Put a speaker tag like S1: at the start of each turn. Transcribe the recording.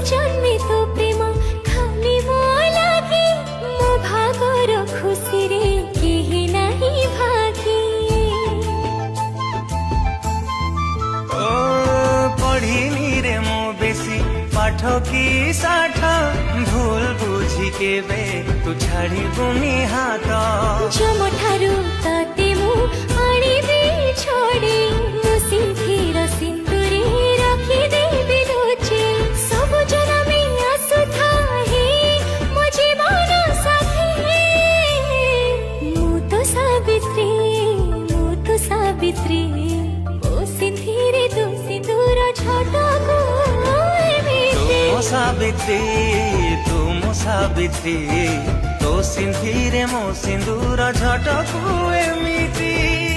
S1: जन्मे तो प्रेम खाली मो लागे मो भागर खुशी रे केही नहीं भागी।
S2: ओ पढ़िनी रे मो बेसी पाठ की साठ भूल बुझी के बे तू छाड़ी बुनी हाथ
S1: जम ठारू ताते मु आनिबे छोड़ी मु सिंधीर सिंदूरी रखी देबी लुचि सब जनमे आसुथा हे मो जीवन साथी। मु तो सावित्री ओ सिंधीरे तू सिंदूर छटाको सावित्री तो सिंधीरे मो सिंदूर झटकू एमिति।